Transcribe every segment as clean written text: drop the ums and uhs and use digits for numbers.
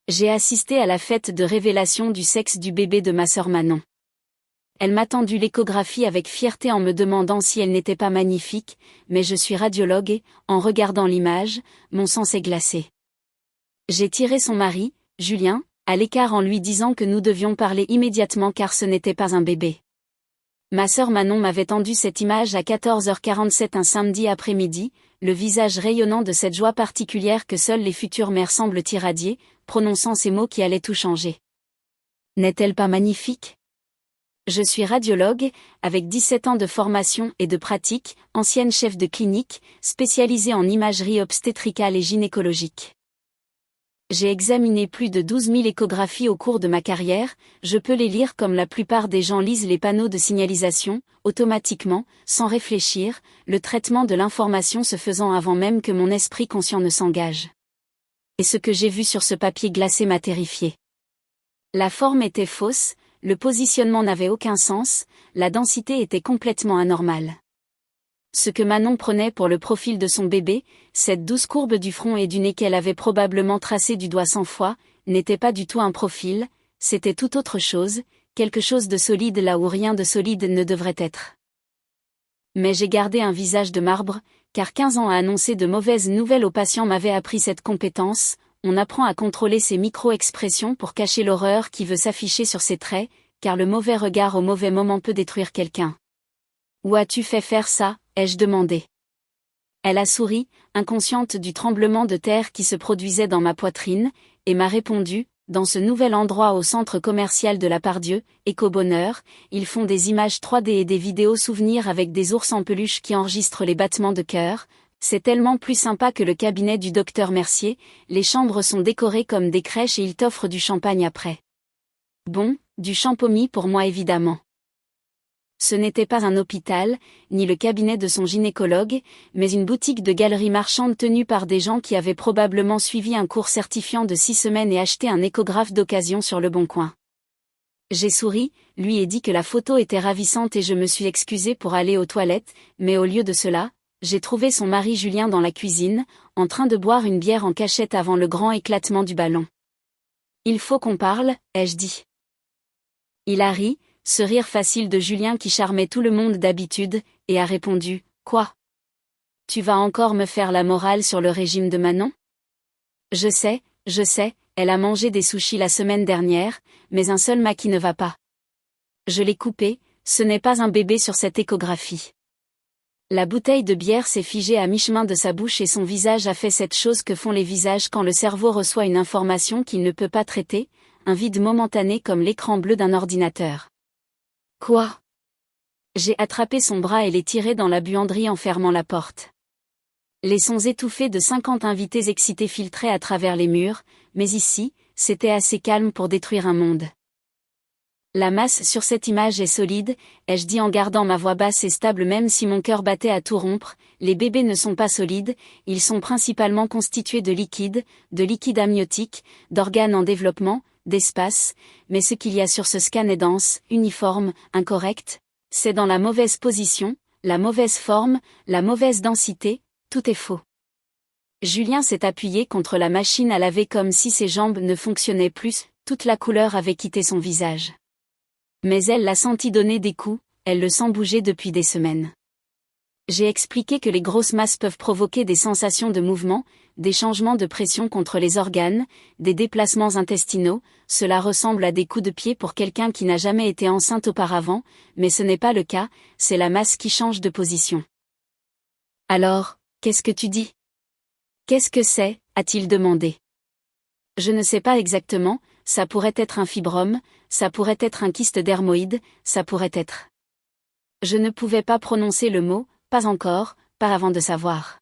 J'ai assisté à la fête de révélation du sexe du bébé de ma sœur Manon. Elle m'a tendu l'échographie avec fierté en me demandant si elle n'était pas magnifique, mais je suis radiologue et, en regardant l'image, mon sang s'est glacé. J'ai tiré son mari, Julien, à l'écart en lui disant que nous devions parler immédiatement car ce n'était pas un bébé. Ma sœur Manon m'avait tendu cette image à 14h47 un samedi après-midi, le visage rayonnant de cette joie particulière que seules les futures mères semblent irradier, prononçant ces mots qui allaient tout changer. N'est-elle pas magnifique ? Je suis radiologue, avec 17 ans de formation et de pratique, ancienne chef de clinique, spécialisée en imagerie obstétricale et gynécologique. J'ai examiné plus de 12 000 échographies au cours de ma carrière, je peux les lire comme la plupart des gens lisent les panneaux de signalisation, automatiquement, sans réfléchir, le traitement de l'information se faisant avant même que mon esprit conscient ne s'engage. Et ce que j'ai vu sur ce papier glacé m'a terrifié. La forme était fausse, le positionnement n'avait aucun sens, la densité était complètement anormale. Ce que Manon prenait pour le profil de son bébé, cette douce courbe du front et du nez qu'elle avait probablement tracée du doigt 100 fois, n'était pas du tout un profil, c'était tout autre chose, quelque chose de solide là où rien de solide ne devrait être. Mais j'ai gardé un visage de marbre, car 15 ans à annoncer de mauvaises nouvelles aux patients m'avaient appris cette compétence, on apprend à contrôler ses micro-expressions pour cacher l'horreur qui veut s'afficher sur ses traits, car le mauvais regard au mauvais moment peut détruire quelqu'un. « Où as-tu fait faire ça ?» ai-je demandé. Elle a souri, inconsciente du tremblement de terre qui se produisait dans ma poitrine, et m'a répondu, dans ce nouvel endroit au centre commercial de la Pardieu, Éco-Bonheur, ils font des images 3D et des vidéos souvenirs avec des ours en peluche qui enregistrent les battements de cœur. C'est tellement plus sympa que le cabinet du docteur Mercier, les chambres sont décorées comme des crèches et ils t'offrent du champagne après. Bon, du champomis pour moi évidemment. Ce n'était pas un hôpital, ni le cabinet de son gynécologue, mais une boutique de galerie marchande tenue par des gens qui avaient probablement suivi un cours certifiant de 6 semaines et acheté un échographe d'occasion sur le Bon Coin. J'ai souri, lui ai dit que la photo était ravissante et je me suis excusée pour aller aux toilettes, mais au lieu de cela, j'ai trouvé son mari Julien dans la cuisine, en train de boire une bière en cachette avant le grand éclatement du ballon. « Il faut qu'on parle », ai-je dit. Il a ri, ce rire facile de Julien qui charmait tout le monde d'habitude, et a répondu « Quoi ? Tu vas encore me faire la morale sur le régime de Manon ? Je sais, elle a mangé des sushis la semaine dernière, mais un seul maquis ne va pas. Je l'ai coupé, ce n'est pas un bébé sur cette échographie. » La bouteille de bière s'est figée à mi-chemin de sa bouche et son visage a fait cette chose que font les visages quand le cerveau reçoit une information qu'il ne peut pas traiter, un vide momentané comme l'écran bleu d'un ordinateur. Quoi ? J'ai attrapé son bras et l'ai tiré dans la buanderie en fermant la porte. Les sons étouffés de 50 invités excités filtraient à travers les murs, mais ici, c'était assez calme pour détruire un monde. La masse sur cette image est solide, ai-je dit en gardant ma voix basse et stable même si mon cœur battait à tout rompre, les bébés ne sont pas solides, ils sont principalement constitués de liquide amniotique, d'organes en développement, d'espace, mais ce qu'il y a sur ce scan est dense, uniforme, incorrect, c'est dans la mauvaise position, la mauvaise forme, la mauvaise densité, tout est faux. Julien s'est appuyé contre la machine à laver comme si ses jambes ne fonctionnaient plus, toute la couleur avait quitté son visage. Mais elle l'a senti donner des coups, elle le sent bouger depuis des semaines. J'ai expliqué que les grosses masses peuvent provoquer des sensations de mouvement, des changements de pression contre les organes, des déplacements intestinaux, cela ressemble à des coups de pied pour quelqu'un qui n'a jamais été enceinte auparavant, mais ce n'est pas le cas, c'est la masse qui change de position. Alors, qu'est-ce que tu dis ? Qu'est-ce que c'est ? A-t-il demandé. Je ne sais pas exactement, ça pourrait être un fibrome, ça pourrait être un kyste dermoïde, ça pourrait être. Je ne pouvais pas prononcer le mot, pas encore, pas avant de savoir.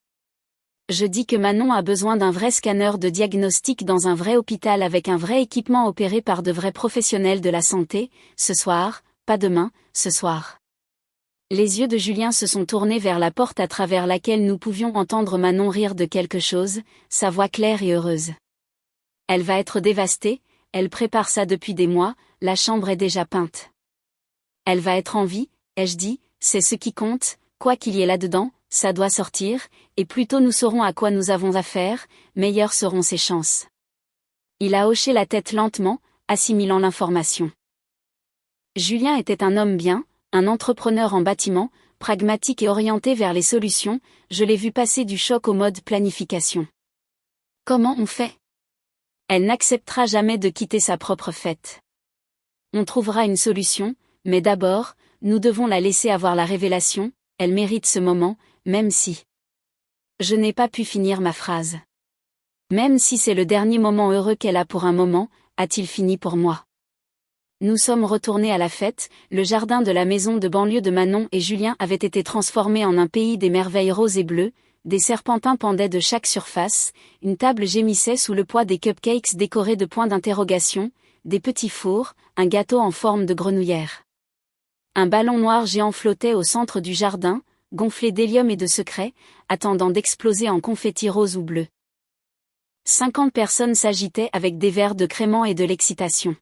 Je dis que Manon a besoin d'un vrai scanner de diagnostic dans un vrai hôpital avec un vrai équipement opéré par de vrais professionnels de la santé, ce soir, pas demain, ce soir. Les yeux de Julien se sont tournés vers la porte à travers laquelle nous pouvions entendre Manon rire de quelque chose, sa voix claire et heureuse. Elle va être dévastée, elle prépare ça depuis des mois, la chambre est déjà peinte. Elle va être en vie, ai-je dit, c'est ce qui compte, quoi qu'il y ait là-dedans, ça doit sortir, et plus tôt nous saurons à quoi nous avons affaire, meilleures seront ses chances. Il a hoché la tête lentement, assimilant l'information. Julien était un homme bien, un entrepreneur en bâtiment, pragmatique et orienté vers les solutions, je l'ai vu passer du choc au mode planification. Comment on fait? Elle n'acceptera jamais de quitter sa propre fête. On trouvera une solution, mais d'abord, nous devons la laisser avoir la révélation, elle mérite ce moment, même si... Je n'ai pas pu finir ma phrase. Même si c'est le dernier moment heureux qu'elle a pour un moment, a-t-il fini pour moi? Nous sommes retournés à la fête, le jardin de la maison de banlieue de Manon et Julien avait été transformé en un pays des merveilles roses et bleues, des serpentins pendaient de chaque surface, une table gémissait sous le poids des cupcakes décorés de points d'interrogation, des petits fours, un gâteau en forme de grenouillère. Un ballon noir géant flottait au centre du jardin, gonflé d'hélium et de secrets, attendant d'exploser en confettis rose ou bleu. 50 personnes s'agitaient avec des verres de crément et de l'excitation.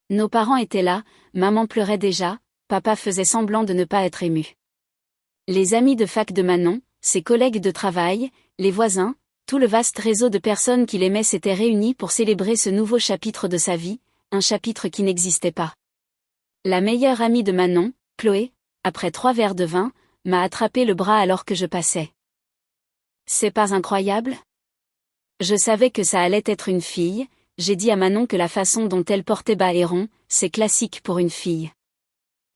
Nos parents étaient là, maman pleurait déjà, papa faisait semblant de ne pas être ému. Les amis de fac de Manon, ses collègues de travail, les voisins, tout le vaste réseau de personnes qui l'aimaient s'étaient réunis pour célébrer ce nouveau chapitre de sa vie, un chapitre qui n'existait pas. La meilleure amie de Manon, Chloé, après 3 verres de vin, m'a attrapé le bras alors que je passais. C'est pas incroyable? Je savais que ça allait être une fille. J'ai dit à Manon que la façon dont elle portait bas et rond, c'est classique pour une fille.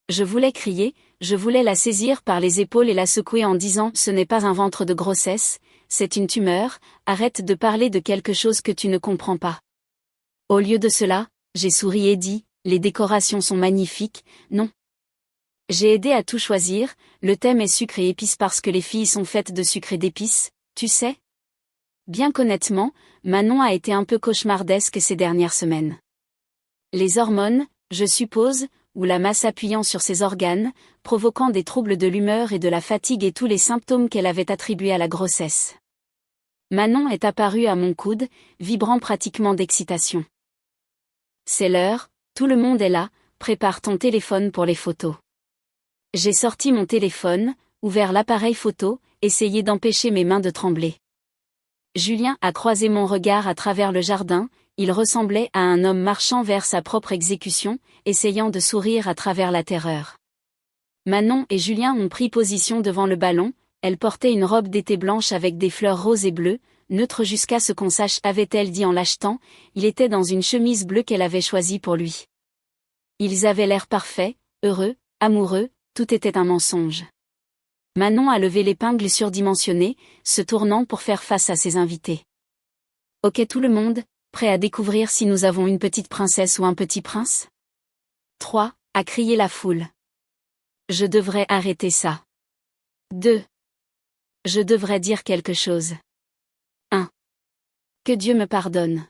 Je voulais crier, je voulais la saisir par les épaules et la secouer en disant « Ce n'est pas un ventre de grossesse, c'est une tumeur, arrête de parler de quelque chose que tu ne comprends pas. » Au lieu de cela, j'ai souri et dit « Les décorations sont magnifiques, non ?» J'ai aidé à tout choisir, le thème est sucre et épices parce que les filles sont faites de sucre et d'épices, tu sais ? Bien qu'honnêtement, Manon a été un peu cauchemardesque ces dernières semaines. Les hormones, je suppose, ou la masse appuyant sur ses organes, provoquant des troubles de l'humeur et de la fatigue et tous les symptômes qu'elle avait attribués à la grossesse. Manon est apparue à mon coude, vibrant pratiquement d'excitation. C'est l'heure, tout le monde est là, prépare ton téléphone pour les photos. J'ai sorti mon téléphone, ouvert l'appareil photo, essayé d'empêcher mes mains de trembler. Julien a croisé mon regard à travers le jardin, il ressemblait à un homme marchant vers sa propre exécution, essayant de sourire à travers la terreur. Manon et Julien ont pris position devant le ballon, elle portait une robe d'été blanche avec des fleurs roses et bleues, neutre jusqu'à ce qu'on sache, avait-elle dit en l'achetant, il était dans une chemise bleue qu'elle avait choisie pour lui. Ils avaient l'air parfaits, heureux, amoureux, tout était un mensonge. Manon a levé l'épingle surdimensionnée, se tournant pour faire face à ses invités. Ok tout le monde, prêt à découvrir si nous avons une petite princesse ou un petit prince? 3, a crié la foule. Je devrais arrêter ça. 2. Je devrais dire quelque chose. 1. Que Dieu me pardonne.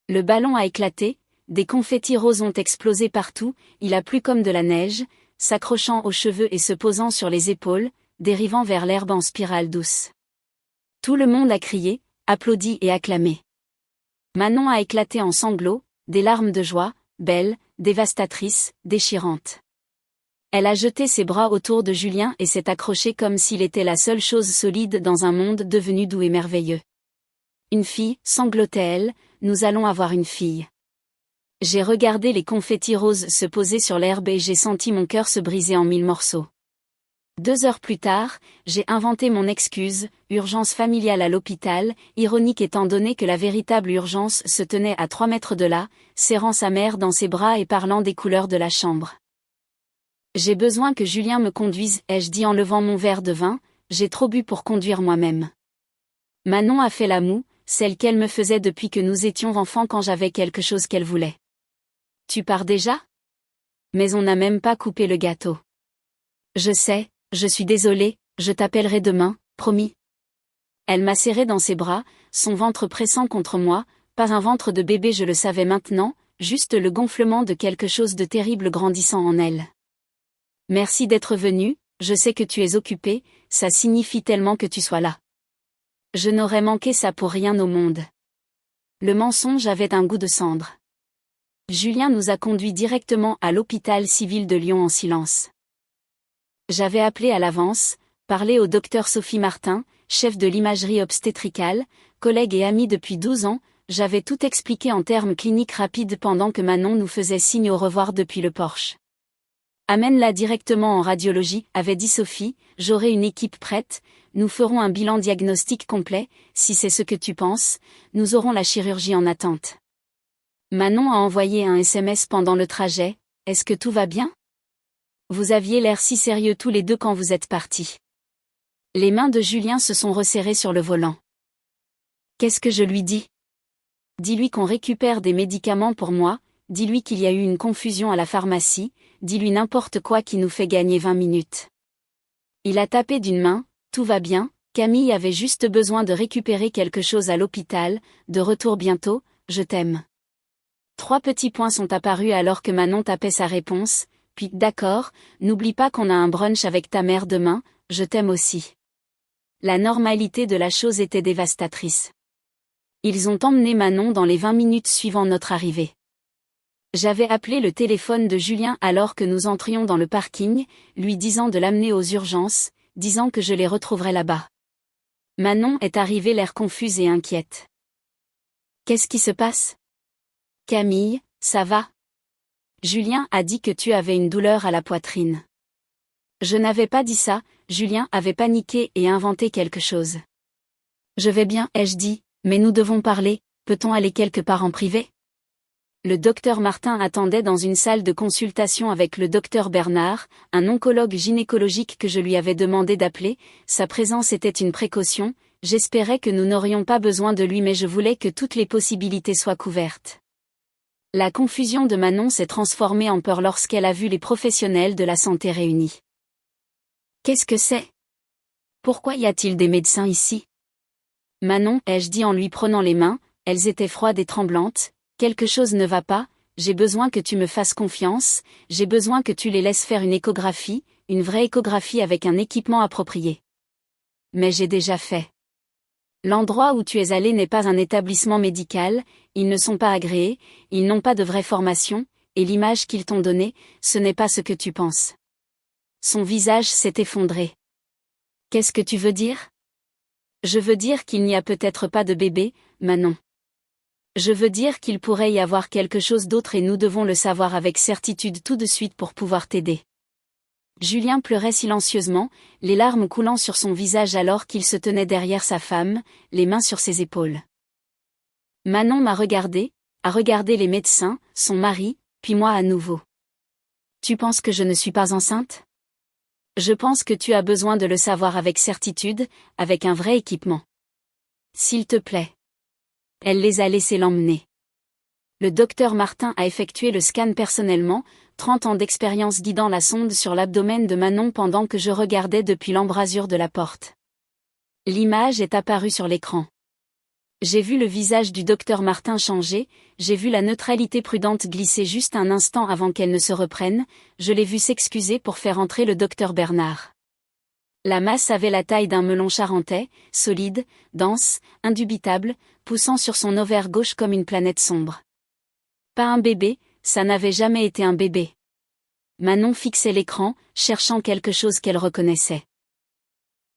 Le ballon a éclaté, des confettis roses ont explosé partout, il a plu comme de la neige, s'accrochant aux cheveux et se posant sur les épaules, dérivant vers l'herbe en spirale douce. Tout le monde a crié, applaudi et acclamé. Manon a éclaté en sanglots, des larmes de joie, belles, dévastatrices, déchirantes. Elle a jeté ses bras autour de Julien et s'est accrochée comme s'il était la seule chose solide dans un monde devenu doux et merveilleux. Une fille, sanglotait-elle, nous allons avoir une fille. J'ai regardé les confettis roses se poser sur l'herbe et j'ai senti mon cœur se briser en 1000 morceaux. 2 heures plus tard, j'ai inventé mon excuse, urgence familiale à l'hôpital, ironique étant donné que la véritable urgence se tenait à 3 mètres de là, serrant sa mère dans ses bras et parlant des couleurs de la chambre. J'ai besoin que Julien me conduise, ai-je dit en levant mon verre de vin, j'ai trop bu pour conduire moi-même. Manon a fait la moue, celle qu'elle me faisait depuis que nous étions enfants quand j'avais quelque chose qu'elle voulait. Tu pars déjà? Mais on n'a même pas coupé le gâteau. Je sais, je suis désolée, je t'appellerai demain, promis. Elle m'a serré dans ses bras, son ventre pressant contre moi, pas un ventre de bébé je le savais maintenant, juste le gonflement de quelque chose de terrible grandissant en elle. Merci d'être venu, je sais que tu es occupé, ça signifie tellement que tu sois là. Je n'aurais manqué ça pour rien au monde. Le mensonge avait un goût de cendre. Julien nous a conduits directement à l'hôpital civil de Lyon en silence. J'avais appelé à l'avance, parlé au docteur Sophie Martin, chef de l'imagerie obstétricale, collègue et amie depuis 12 ans, j'avais tout expliqué en termes cliniques rapides pendant que Manon nous faisait signe au revoir depuis le porche. Amène-la directement en radiologie, avait dit Sophie, j'aurai une équipe prête, nous ferons un bilan diagnostic complet, si c'est ce que tu penses, nous aurons la chirurgie en attente. Manon a envoyé un SMS pendant le trajet, est-ce que tout va bien? Vous aviez l'air si sérieux tous les deux quand vous êtes partis. Les mains de Julien se sont resserrées sur le volant. Qu'est-ce que je lui dis? Dis-lui qu'on récupère des médicaments pour moi, dis-lui qu'il y a eu une confusion à la pharmacie, dis-lui n'importe quoi qui nous fait gagner 20 minutes. Il a tapé d'une main, tout va bien, Camille avait juste besoin de récupérer quelque chose à l'hôpital, de retour bientôt, je t'aime. 3 petits points sont apparus alors que Manon tapait sa réponse, puis d'accord, n'oublie pas qu'on a un brunch avec ta mère demain, je t'aime aussi. La normalité de la chose était dévastatrice. Ils ont emmené Manon dans les 20 minutes suivant notre arrivée. J'avais appelé le téléphone de Julien alors que nous entrions dans le parking, lui disant de l'amener aux urgences, disant que je les retrouverais là-bas. Manon est arrivée l'air confuse et inquiète. Qu'est-ce qui se passe? Camille, ça va? Julien a dit que tu avais une douleur à la poitrine. Je n'avais pas dit ça, Julien avait paniqué et inventé quelque chose. Je vais bien, ai-je dit, mais nous devons parler, peut-on aller quelque part en privé? Le docteur Martin attendait dans une salle de consultation avec le docteur Bernard, un oncologue gynécologique que je lui avais demandé d'appeler, sa présence était une précaution, j'espérais que nous n'aurions pas besoin de lui mais je voulais que toutes les possibilités soient couvertes. La confusion de Manon s'est transformée en peur lorsqu'elle a vu les professionnels de la santé réunis. Qu'est-ce que c'est? Pourquoi y a-t-il des médecins ici? Manon, ai-je dit en lui prenant les mains, elles étaient froides et tremblantes, quelque chose ne va pas, j'ai besoin que tu me fasses confiance, j'ai besoin que tu les laisses faire une échographie, une vraie échographie avec un équipement approprié. Mais j'ai déjà fait. L'endroit où tu es allé n'est pas un établissement médical, ils ne sont pas agréés, ils n'ont pas de vraie formation, et l'image qu'ils t'ont donnée, ce n'est pas ce que tu penses. Son visage s'est effondré. Qu'est-ce que tu veux dire? Je veux dire qu'il n'y a peut-être pas de bébé, Manon. Je veux dire qu'il pourrait y avoir quelque chose d'autre et nous devons le savoir avec certitude tout de suite pour pouvoir t'aider. Julien pleurait silencieusement, les larmes coulant sur son visage alors qu'il se tenait derrière sa femme, les mains sur ses épaules. Manon m'a regardé, a regardé les médecins, son mari, puis moi à nouveau. Tu penses que je ne suis pas enceinte? Je pense que tu as besoin de le savoir avec certitude, avec un vrai équipement. S'il te plaît. Elle les a laissés l'emmener. Le docteur Martin a effectué le scan personnellement, 30 ans d'expérience guidant la sonde sur l'abdomen de Manon pendant que je regardais depuis l'embrasure de la porte. L'image est apparue sur l'écran. J'ai vu le visage du docteur Martin changer, j'ai vu la neutralité prudente glisser juste un instant avant qu'elle ne se reprenne, je l'ai vu s'excuser pour faire entrer le docteur Bernard. La masse avait la taille d'un melon charentais, solide, dense, indubitable, poussant sur son ovaire gauche comme une planète sombre. Pas un bébé, ça n'avait jamais été un bébé. Manon fixait l'écran, cherchant quelque chose qu'elle reconnaissait.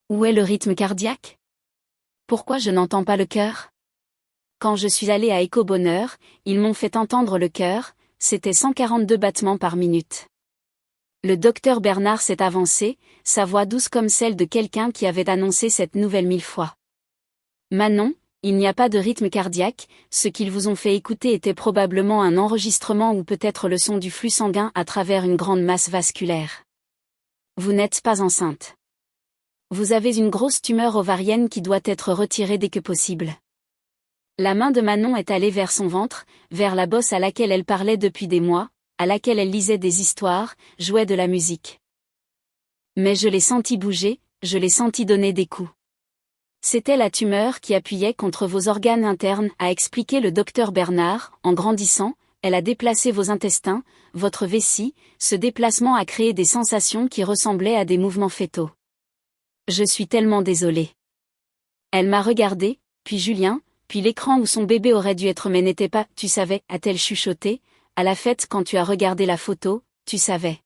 Où est le rythme cardiaque? Pourquoi je n'entends pas le cœur? Quand je suis allée à Éco-Bonheur, ils m'ont fait entendre le cœur, c'était 142 battements par minute. Le docteur Bernard s'est avancé, sa voix douce comme celle de quelqu'un qui avait annoncé cette nouvelle 1000 fois. Manon, il n'y a pas de rythme cardiaque, ce qu'ils vous ont fait écouter était probablement un enregistrement ou peut-être le son du flux sanguin à travers une grande masse vasculaire. Vous n'êtes pas enceinte. Vous avez une grosse tumeur ovarienne qui doit être retirée dès que possible. La main de Manon est allée vers son ventre, vers la bosse à laquelle elle parlait depuis des mois, à laquelle elle lisait des histoires, jouait de la musique. Mais je l'ai senti bouger, je l'ai senti donner des coups. C'était la tumeur qui appuyait contre vos organes internes, a expliqué le docteur Bernard, en grandissant, elle a déplacé vos intestins, votre vessie, ce déplacement a créé des sensations qui ressemblaient à des mouvements fœtaux. Je suis tellement désolée. Elle m'a regardé, puis Julien, puis l'écran où son bébé aurait dû être mais n'était pas, tu savais, a-t-elle chuchoté, à la fête quand tu as regardé la photo, tu savais.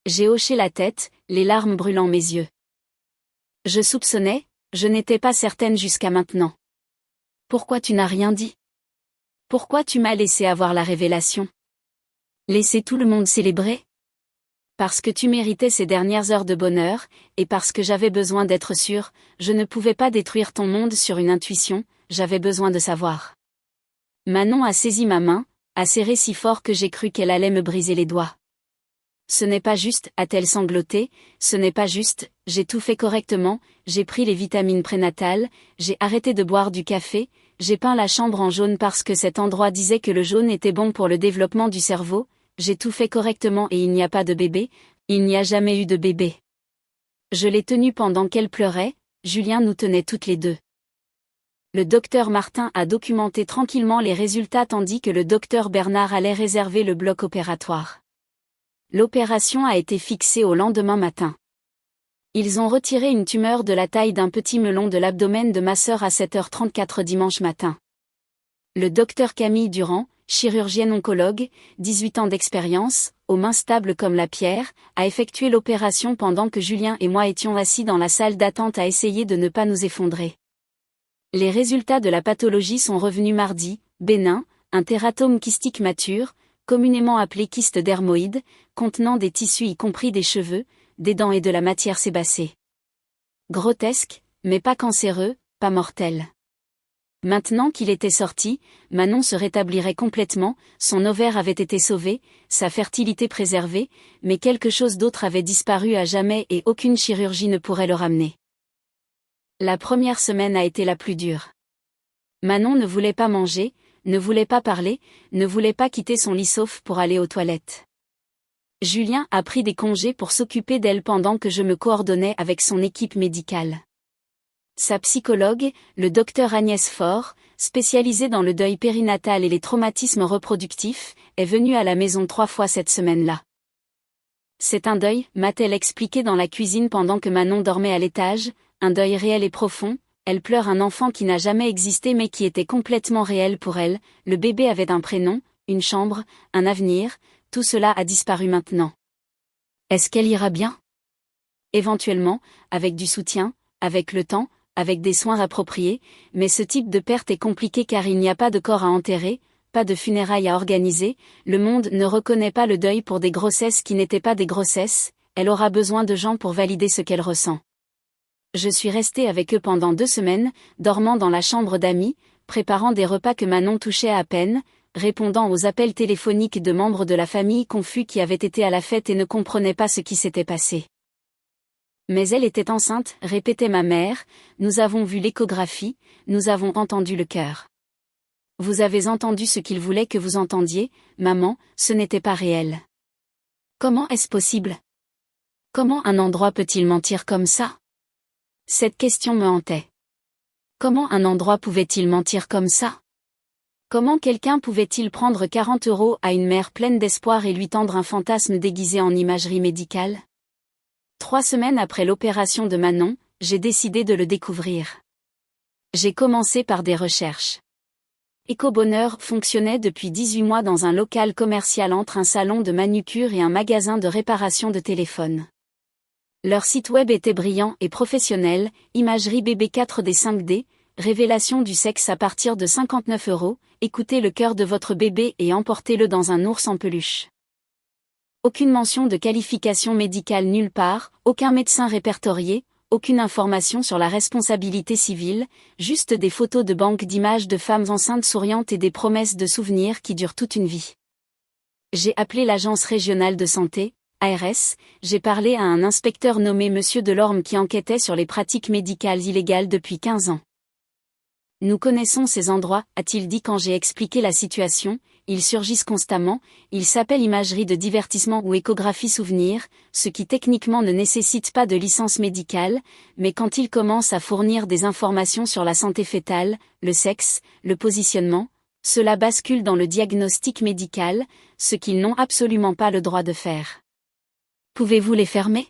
J'ai hoché la tête, les larmes brûlant mes yeux. Je soupçonnais, je n'étais pas certaine jusqu'à maintenant. Pourquoi tu n'as rien dit? Pourquoi tu m'as laissé avoir la révélation? Laisser tout le monde célébrer? Parce que tu méritais ces dernières heures de bonheur, et parce que j'avais besoin d'être sûre, je ne pouvais pas détruire ton monde sur une intuition, j'avais besoin de savoir. Manon a saisi ma main, a serré si fort que j'ai cru qu'elle allait me briser les doigts. Ce n'est pas juste, a-t-elle sangloté, ce n'est pas juste, j'ai tout fait correctement, j'ai pris les vitamines prénatales, j'ai arrêté de boire du café, j'ai peint la chambre en jaune parce que cet endroit disait que le jaune était bon pour le développement du cerveau, j'ai tout fait correctement et il n'y a pas de bébé, il n'y a jamais eu de bébé. Je l'ai tenue pendant qu'elle pleurait, Julien nous tenait toutes les deux. Le docteur Martin a documenté tranquillement les résultats tandis que le docteur Bernard allait réserver le bloc opératoire. L'opération a été fixée au lendemain matin. Ils ont retiré une tumeur de la taille d'un petit melon de l'abdomen de ma sœur à 7h34 dimanche matin. Le docteur Camille Durand, chirurgienne oncologue, 18 ans d'expérience, aux mains stables comme la pierre, a effectué l'opération pendant que Julien et moi étions assis dans la salle d'attente à essayer de ne pas nous effondrer. Les résultats de la pathologie sont revenus mardi, bénin, un tératome kystique mature, communément appelé kyste dermoïde, contenant des tissus y compris des cheveux, des dents et de la matière sébacée. Grotesque, mais pas cancéreux, pas mortel. Maintenant qu'il était sorti, Manon se rétablirait complètement, son ovaire avait été sauvé, sa fertilité préservée, mais quelque chose d'autre avait disparu à jamais et aucune chirurgie ne pourrait le ramener. La première semaine a été la plus dure. Manon ne voulait pas manger, ne voulait pas parler, ne voulait pas quitter son lit sauf pour aller aux toilettes. Julien a pris des congés pour s'occuper d'elle pendant que je me coordonnais avec son équipe médicale. Sa psychologue, le docteur Agnès Faure, spécialisée dans le deuil périnatal et les traumatismes reproductifs, est venue à la maison 3 fois cette semaine-là. C'est un deuil, m'a-t-elle expliqué dans la cuisine pendant que Manon dormait à l'étage, un deuil réel et profond, elle pleure un enfant qui n'a jamais existé mais qui était complètement réel pour elle, le bébé avait un prénom, une chambre, un avenir, tout cela a disparu maintenant. Est-ce qu'elle ira bien? Éventuellement, avec du soutien, avec le temps, avec des soins appropriés, mais ce type de perte est compliqué car il n'y a pas de corps à enterrer, pas de funérailles à organiser, le monde ne reconnaît pas le deuil pour des grossesses qui n'étaient pas des grossesses, elle aura besoin de gens pour valider ce qu'elle ressent. Je suis restée avec eux pendant 2 semaines, dormant dans la chambre d'amis, préparant des repas que Manon touchait à peine, répondant aux appels téléphoniques de membres de la famille confus qui avaient été à la fête et ne comprenaient pas ce qui s'était passé. Mais elle était enceinte, répétait ma mère, nous avons vu l'échographie, nous avons entendu le cœur. Vous avez entendu ce qu'il voulait que vous entendiez, maman, ce n'était pas réel. Comment est-ce possible? Comment un endroit peut-il mentir comme ça? Cette question me hantait. Comment un endroit pouvait-il mentir comme ça? Comment quelqu'un pouvait-il prendre 40 € à une mère pleine d'espoir et lui tendre un fantasme déguisé en imagerie médicale? 3 semaines après l'opération de Manon, j'ai décidé de le découvrir. J'ai commencé par des recherches. Ecobonheur fonctionnait depuis 18 mois dans un local commercial entre un salon de manucure et un magasin de réparation de téléphone. Leur site web était brillant et professionnel, imagerie bébé 4D 5D, révélation du sexe à partir de 59 €, écoutez le cœur de votre bébé et emportez-le dans un ours en peluche. Aucune mention de qualification médicale nulle part, aucun médecin répertorié, aucune information sur la responsabilité civile, juste des photos de banques d'images de femmes enceintes souriantes et des promesses de souvenirs qui durent toute une vie. J'ai appelé l'agence régionale de santé, ARS, j'ai parlé à un inspecteur nommé Monsieur Delorme qui enquêtait sur les pratiques médicales illégales depuis 15 ans. Nous connaissons ces endroits, a-t-il dit quand j'ai expliqué la situation, ils surgissent constamment, ils s'appellent imagerie de divertissement ou échographie souvenir, ce qui techniquement ne nécessite pas de licence médicale, mais quand ils commencent à fournir des informations sur la santé fœtale, le sexe, le positionnement, cela bascule dans le diagnostic médical, ce qu'ils n'ont absolument pas le droit de faire. Pouvez-vous les fermer?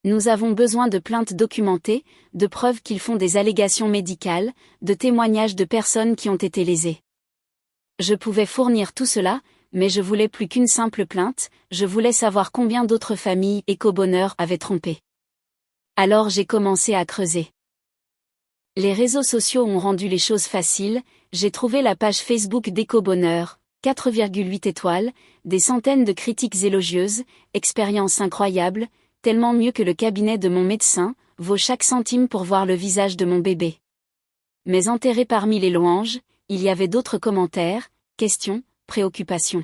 Nous avons besoin de plaintes documentées, de preuves qu'ils font des allégations médicales, de témoignages de personnes qui ont été lésées. Je pouvais fournir tout cela, mais je voulais plus qu'une simple plainte, je voulais savoir combien d'autres familles Ecobonheur avaient trompé. Alors j'ai commencé à creuser. Les réseaux sociaux ont rendu les choses faciles, J'ai trouvé la page Facebook d'Éco-Bonheur, 4,8 étoiles, des centaines de critiques élogieuses, expérience incroyable, tellement mieux que le cabinet de mon médecin, vaut chaque centime pour voir le visage de mon bébé. Mais enterré parmi les louanges, il y avait d'autres commentaires, questions, préoccupations.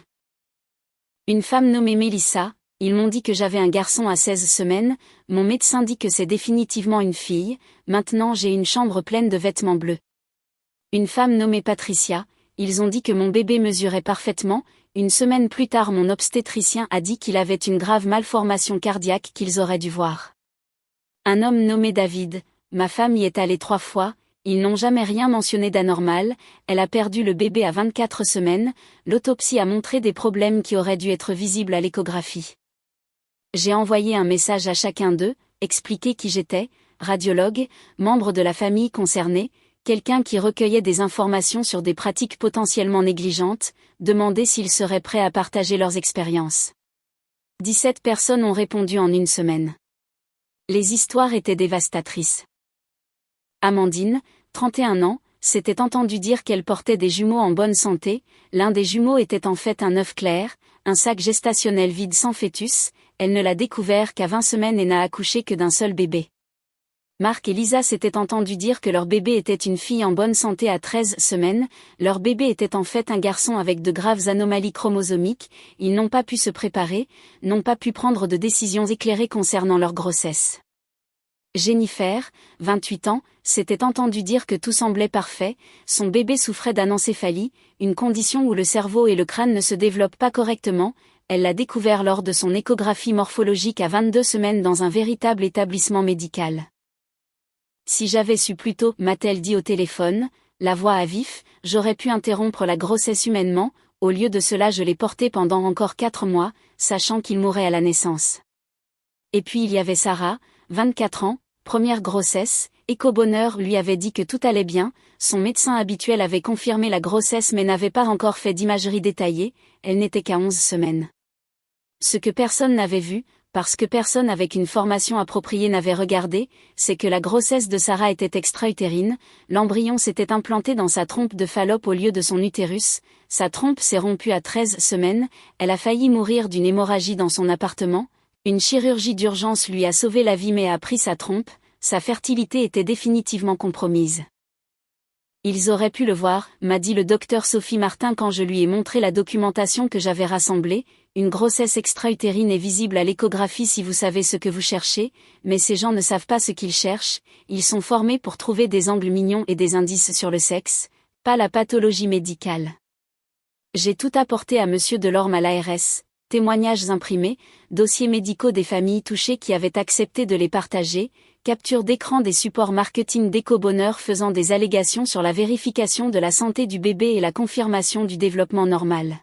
Une femme nommée Mélissa, ils m'ont dit que j'avais un garçon à 16 semaines, mon médecin dit que c'est définitivement une fille, maintenant j'ai une chambre pleine de vêtements bleus. Une femme nommée Patricia, ils ont dit que mon bébé mesurait parfaitement, une semaine plus tard mon obstétricien a dit qu'il avait une grave malformation cardiaque qu'ils auraient dû voir. Un homme nommé David, ma femme y est allée 3 fois, ils n'ont jamais rien mentionné d'anormal, elle a perdu le bébé à 24 semaines, l'autopsie a montré des problèmes qui auraient dû être visibles à l'échographie. J'ai envoyé un message à chacun d'eux, expliqué qui j'étais, radiologue, membre de la famille concernée, quelqu'un qui recueillait des informations sur des pratiques potentiellement négligentes, demandé s'ils seraient prêts à partager leurs expériences. 17 personnes ont répondu en une semaine. Les histoires étaient dévastatrices. Amandine, 31 ans, s'était entendu dire qu'elle portait des jumeaux en bonne santé, l'un des jumeaux était en fait un œuf clair, un sac gestationnel vide sans fœtus, elle ne l'a découvert qu'à 20 semaines et n'a accouché que d'un seul bébé. Marc et Lisa s'étaient entendus dire que leur bébé était une fille en bonne santé à 13 semaines, leur bébé était en fait un garçon avec de graves anomalies chromosomiques, ils n'ont pas pu se préparer, n'ont pas pu prendre de décisions éclairées concernant leur grossesse. Jennifer, 28 ans, s'était entendu dire que tout semblait parfait, son bébé souffrait d'anencéphalie, une condition où le cerveau et le crâne ne se développent pas correctement, elle l'a découvert lors de son échographie morphologique à 22 semaines dans un véritable établissement médical. Si j'avais su plus tôt, m'a-t-elle dit au téléphone, la voix à vif, j'aurais pu interrompre la grossesse humainement, au lieu de cela je l'ai porté pendant encore 4 mois, sachant qu'il mourrait à la naissance. Et puis il y avait Sarah, 24 ans, première grossesse, Éco-Bonheur lui avait dit que tout allait bien, son médecin habituel avait confirmé la grossesse mais n'avait pas encore fait d'imagerie détaillée, elle n'était qu'à 11 semaines. Ce que personne n'avait vu, parce que personne avec une formation appropriée n'avait regardé, c'est que la grossesse de Sarah était extra-utérine, l'embryon s'était implanté dans sa trompe de Fallope au lieu de son utérus, sa trompe s'est rompue à 13 semaines, elle a failli mourir d'une hémorragie dans son appartement, une chirurgie d'urgence lui a sauvé la vie mais a pris sa trompe, sa fertilité était définitivement compromise. Ils auraient pu le voir, m'a dit le docteur Sophie Martin quand je lui ai montré la documentation que j'avais rassemblée, une grossesse extra-utérine est visible à l'échographie si vous savez ce que vous cherchez, mais ces gens ne savent pas ce qu'ils cherchent, ils sont formés pour trouver des angles mignons et des indices sur le sexe, pas la pathologie médicale. J'ai tout apporté à Monsieur Delorme à l'ARS, témoignages imprimés, dossiers médicaux des familles touchées qui avaient accepté de les partager, capture d'écran des supports marketing d'Éco-Bonheur faisant des allégations sur la vérification de la santé du bébé et la confirmation du développement normal.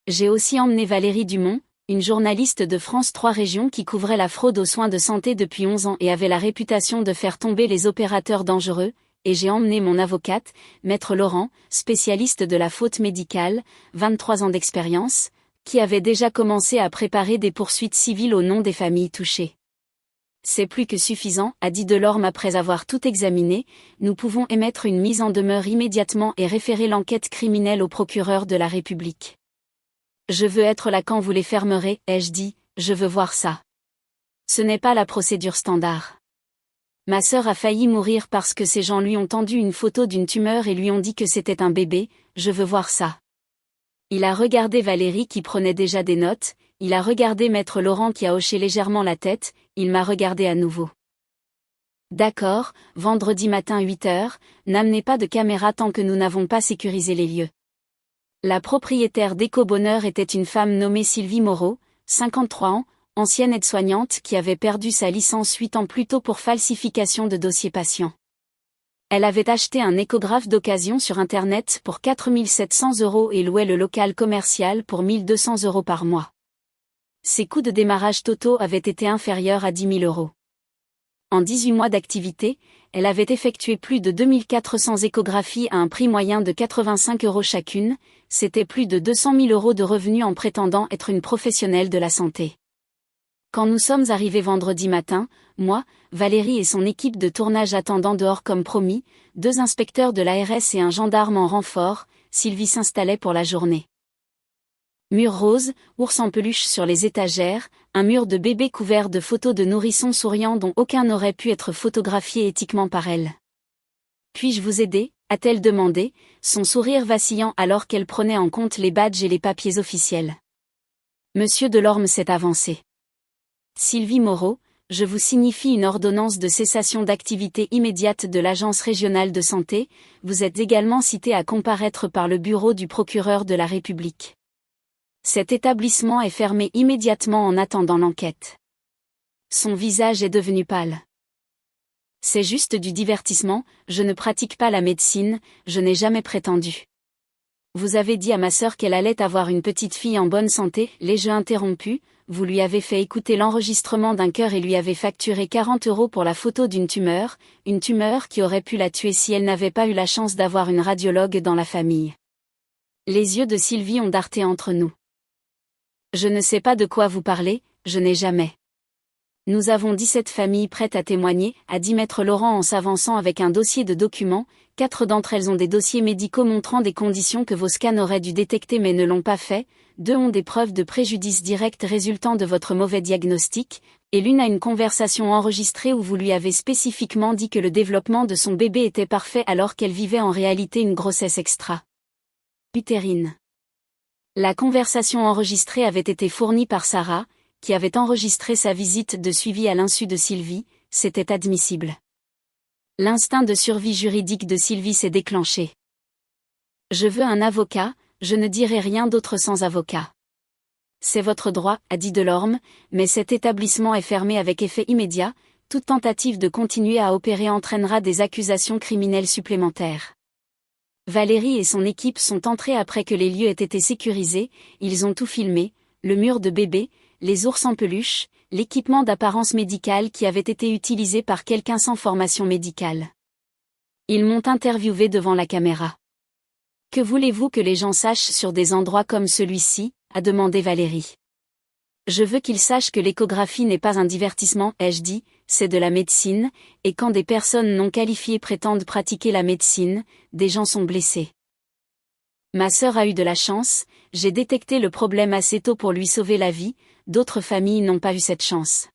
J'ai aussi emmené Valérie Dumont, une journaliste de France 3 Régions qui couvrait la fraude aux soins de santé depuis 11 ans et avait la réputation de faire tomber les opérateurs dangereux, et j'ai emmené mon avocate, Maître Laurent, spécialiste de la faute médicale, 23 ans d'expérience, qui avait déjà commencé à préparer des poursuites civiles au nom des familles touchées. C'est plus que suffisant, a dit Delorme après avoir tout examiné, nous pouvons émettre une mise en demeure immédiatement et référer l'enquête criminelle au procureur de la République. Je veux être là quand vous les fermerez, ai-je dit, je veux voir ça. Ce n'est pas la procédure standard. Ma sœur a failli mourir parce que ces gens lui ont tendu une photo d'une tumeur et lui ont dit que c'était un bébé, je veux voir ça. Il a regardé Valérie qui prenait déjà des notes, il a regardé Maître Laurent qui a hoché légèrement la tête, il m'a regardé à nouveau. D'accord, vendredi matin 8h, n'amenez pas de caméra tant que nous n'avons pas sécurisé les lieux. La propriétaire d'Éco-Bonheur était une femme nommée Sylvie Moreau, 53 ans, ancienne aide-soignante qui avait perdu sa licence 8 ans plus tôt pour falsification de dossiers patients. Elle avait acheté un échographe d'occasion sur Internet pour 4 700 € et louait le local commercial pour 1 200 € par mois. Ses coûts de démarrage totaux avaient été inférieurs à 10 000 €. En 18 mois d'activité, elle avait effectué plus de 2400 échographies à un prix moyen de 85 € chacune, c'était plus de 200 000 € de revenus en prétendant être une professionnelle de la santé. Quand nous sommes arrivés vendredi matin, moi, Valérie et son équipe de tournage attendant dehors comme promis, 2 inspecteurs de l'ARS et un gendarme en renfort, Sylvie s'installait pour la journée. Mur rose, ours en peluche sur les étagères, un mur de bébé couvert de photos de nourrissons souriants dont aucun n'aurait pu être photographié éthiquement par elle. « Puis-je vous aider ?» a-t-elle demandé, son sourire vacillant alors qu'elle prenait en compte les badges et les papiers officiels. Monsieur Delorme s'est avancé. Sylvie Moreau, je vous signifie une ordonnance de cessation d'activité immédiate de l'Agence régionale de santé, vous êtes également cité à comparaître par le bureau du procureur de la République. Cet établissement est fermé immédiatement en attendant l'enquête. Son visage est devenu pâle. C'est juste du divertissement, je ne pratique pas la médecine, je n'ai jamais prétendu. Vous avez dit à ma sœur qu'elle allait avoir une petite fille en bonne santé, l'ai-je interrompu, vous lui avez fait écouter l'enregistrement d'un cœur et lui avez facturé 40 € pour la photo d'une tumeur qui aurait pu la tuer si elle n'avait pas eu la chance d'avoir une radiologue dans la famille. Les yeux de Sylvie ont darté entre nous. Je ne sais pas de quoi vous parlez, je n'ai jamais. Nous avons 17 familles prêtes à témoigner, a dit Maître Laurent en s'avançant avec un dossier de documents, 4 d'entre elles ont des dossiers médicaux montrant des conditions que vos scans auraient dû détecter mais ne l'ont pas fait, 2 ont des preuves de préjudice direct résultant de votre mauvais diagnostic, et l'une a une conversation enregistrée où vous lui avez spécifiquement dit que le développement de son bébé était parfait alors qu'elle vivait en réalité une grossesse extra-utérine. La conversation enregistrée avait été fournie par Sarah, qui avait enregistré sa visite de suivi à l'insu de Sylvie, c'était admissible. L'instinct de survie juridique de Sylvie s'est déclenché. Je veux un avocat, je ne dirai rien d'autre sans avocat. C'est votre droit, a dit Delorme, mais cet établissement est fermé avec effet immédiat, toute tentative de continuer à opérer entraînera des accusations criminelles supplémentaires. Valérie et son équipe sont entrés après que les lieux aient été sécurisés, ils ont tout filmé, le mur de bébé, les ours en peluche, l'équipement d'apparence médicale qui avait été utilisé par quelqu'un sans formation médicale. Ils m'ont interviewé devant la caméra. Que voulez-vous que les gens sachent sur des endroits comme celui-ci, a demandé Valérie. Je veux qu'ils sachent que l'échographie n'est pas un divertissement, ai-je dit, c'est de la médecine, et quand des personnes non qualifiées prétendent pratiquer la médecine, des gens sont blessés. Ma sœur a eu de la chance, j'ai détecté le problème assez tôt pour lui sauver la vie, d'autres familles n'ont pas eu cette chance.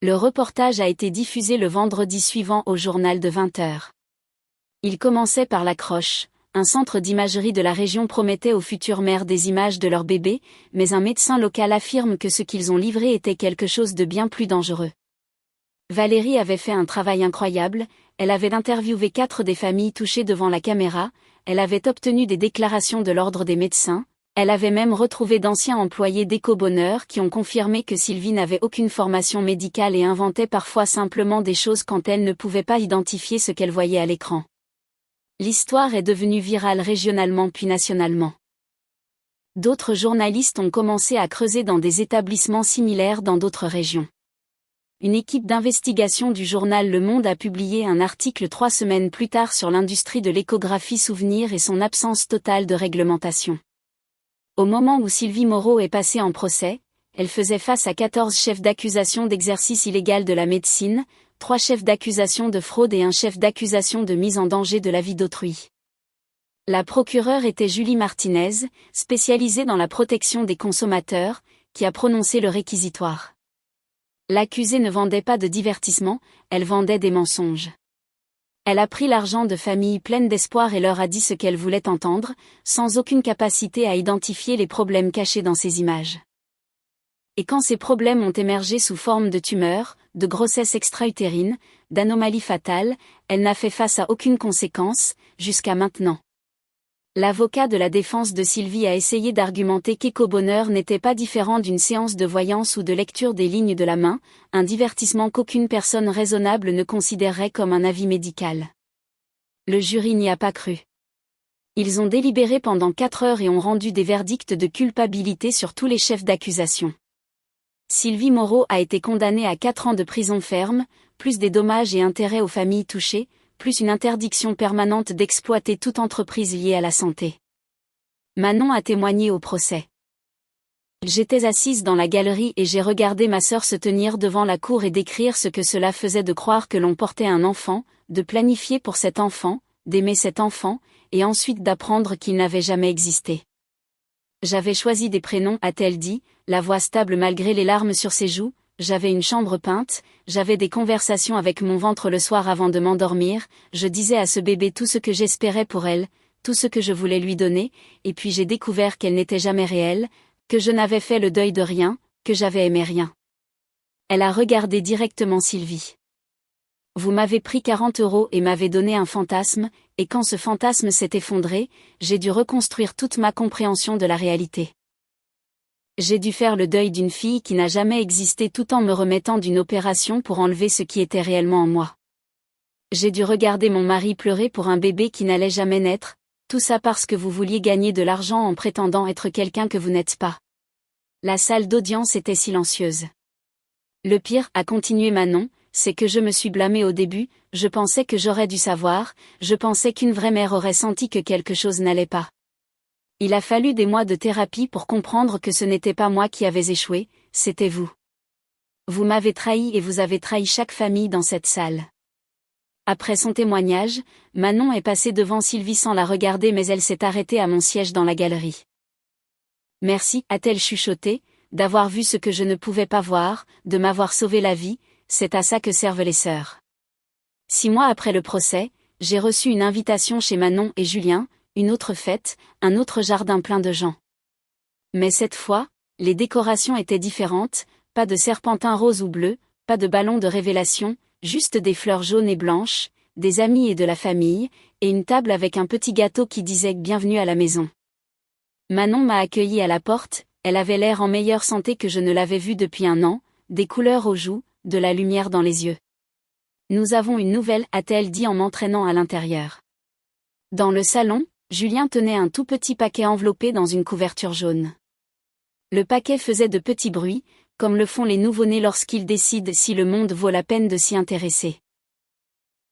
Le reportage a été diffusé le vendredi suivant au journal de 20h. Il commençait par La Croche, un centre d'imagerie de la région promettait aux futures mères des images de leur bébé, mais un médecin local affirme que ce qu'ils ont livré était quelque chose de bien plus dangereux. Valérie avait fait un travail incroyable, elle avait interviewé 4 des familles touchées devant la caméra, elle avait obtenu des déclarations de l'ordre des médecins, elle avait même retrouvé d'anciens employés d'Éco-Bonheur qui ont confirmé que Sylvie n'avait aucune formation médicale et inventait parfois simplement des choses quand elle ne pouvait pas identifier ce qu'elle voyait à l'écran. L'histoire est devenue virale régionalement puis nationalement. D'autres journalistes ont commencé à creuser dans des établissements similaires dans d'autres régions. Une équipe d'investigation du journal Le Monde a publié un article 3 semaines plus tard sur l'industrie de l'échographie souvenir et son absence totale de réglementation. Au moment où Sylvie Moreau est passée en procès, elle faisait face à 14 chefs d'accusation d'exercice illégal de la médecine, 3 chefs d'accusation de fraude et un chef d'accusation de mise en danger de la vie d'autrui. La procureure était Julie Martinez, spécialisée dans la protection des consommateurs, qui a prononcé le réquisitoire. L'accusée ne vendait pas de divertissement, elle vendait des mensonges. Elle a pris l'argent de familles pleines d'espoir et leur a dit ce qu'elle voulait entendre, sans aucune capacité à identifier les problèmes cachés dans ces images. Et quand ces problèmes ont émergé sous forme de tumeurs, de grossesses extra-utérines, d'anomalies fatales, elle n'a fait face à aucune conséquence, jusqu'à maintenant. L'avocat de la défense de Sylvie a essayé d'argumenter qu'Éco-Bonheur n'était pas différent d'une séance de voyance ou de lecture des lignes de la main, un divertissement qu'aucune personne raisonnable ne considérerait comme un avis médical. Le jury n'y a pas cru. Ils ont délibéré pendant 4 heures et ont rendu des verdicts de culpabilité sur tous les chefs d'accusation. Sylvie Moreau a été condamnée à 4 ans de prison ferme, plus des dommages et intérêts aux familles touchées, plus une interdiction permanente d'exploiter toute entreprise liée à la santé. Manon a témoigné au procès. J'étais assise dans la galerie et j'ai regardé ma sœur se tenir devant la cour et décrire ce que cela faisait de croire que l'on portait un enfant, de planifier pour cet enfant, d'aimer cet enfant, et ensuite d'apprendre qu'il n'avait jamais existé. J'avais choisi des prénoms, a-t-elle dit, la voix stable malgré les larmes sur ses joues. J'avais une chambre peinte, j'avais des conversations avec mon ventre le soir avant de m'endormir, je disais à ce bébé tout ce que j'espérais pour elle, tout ce que je voulais lui donner, et puis j'ai découvert qu'elle n'était jamais réelle, que je n'avais fait le deuil de rien, que j'avais aimé rien. Elle a regardé directement Sylvie. Vous m'avez pris 40 € et m'avez donné un fantasme, et quand ce fantasme s'est effondré, j'ai dû reconstruire toute ma compréhension de la réalité. J'ai dû faire le deuil d'une fille qui n'a jamais existé tout en me remettant d'une opération pour enlever ce qui était réellement en moi. J'ai dû regarder mon mari pleurer pour un bébé qui n'allait jamais naître, tout ça parce que vous vouliez gagner de l'argent en prétendant être quelqu'un que vous n'êtes pas. La salle d'audience était silencieuse. Le pire, a continué Manon, c'est que je me suis blâmée au début, je pensais que j'aurais dû savoir, je pensais qu'une vraie mère aurait senti que quelque chose n'allait pas. Il a fallu des mois de thérapie pour comprendre que ce n'était pas moi qui avais échoué, c'était vous. Vous m'avez trahi et vous avez trahi chaque famille dans cette salle. Après son témoignage, Manon est passée devant Sylvie sans la regarder mais elle s'est arrêtée à mon siège dans la galerie. Merci, a-t-elle chuchoté, d'avoir vu ce que je ne pouvais pas voir, de m'avoir sauvé la vie, c'est à ça que servent les sœurs. 6 mois après le procès, j'ai reçu une invitation chez Manon et Julien, une autre fête, un autre jardin plein de gens. Mais cette fois, les décorations étaient différentes, pas de serpentin rose ou bleu, pas de ballon de révélation, juste des fleurs jaunes et blanches, des amis et de la famille, et une table avec un petit gâteau qui disait « Bienvenue à la maison ». Manon m'a accueillie à la porte, elle avait l'air en meilleure santé que je ne l'avais vue depuis un an, des couleurs aux joues, de la lumière dans les yeux. Nous avons une nouvelle, a-t-elle dit en m'entraînant à l'intérieur. Dans le salon, Julien tenait un tout petit paquet enveloppé dans une couverture jaune. Le paquet faisait de petits bruits, comme le font les nouveau-nés lorsqu'ils décident si le monde vaut la peine de s'y intéresser.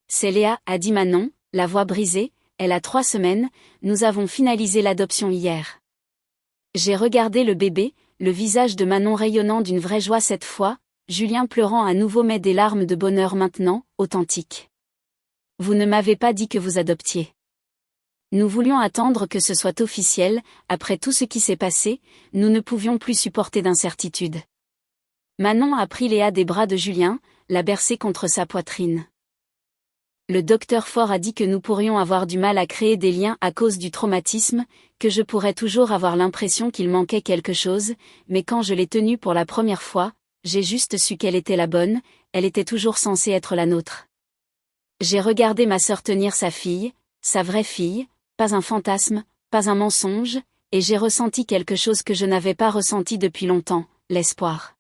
C'est Léa, a dit Manon, la voix brisée, elle a 3 semaines, nous avons finalisé l'adoption hier. J'ai regardé le bébé, le visage de Manon rayonnant d'une vraie joie cette fois, Julien pleurant à nouveau mais des larmes de bonheur maintenant, authentiques. Vous ne m'avez pas dit que vous adoptiez. Nous voulions attendre que ce soit officiel, après tout ce qui s'est passé, nous ne pouvions plus supporter d'incertitude. Manon a pris Léa des bras de Julien, l'a bercée contre sa poitrine. Le docteur Faure a dit que nous pourrions avoir du mal à créer des liens à cause du traumatisme, que je pourrais toujours avoir l'impression qu'il manquait quelque chose, mais quand je l'ai tenue pour la première fois, j'ai juste su qu'elle était la bonne, elle était toujours censée être la nôtre. J'ai regardé ma sœur tenir sa fille, sa vraie fille, pas un fantasme, pas un mensonge, et j'ai ressenti quelque chose que je n'avais pas ressenti depuis longtemps, l'espoir.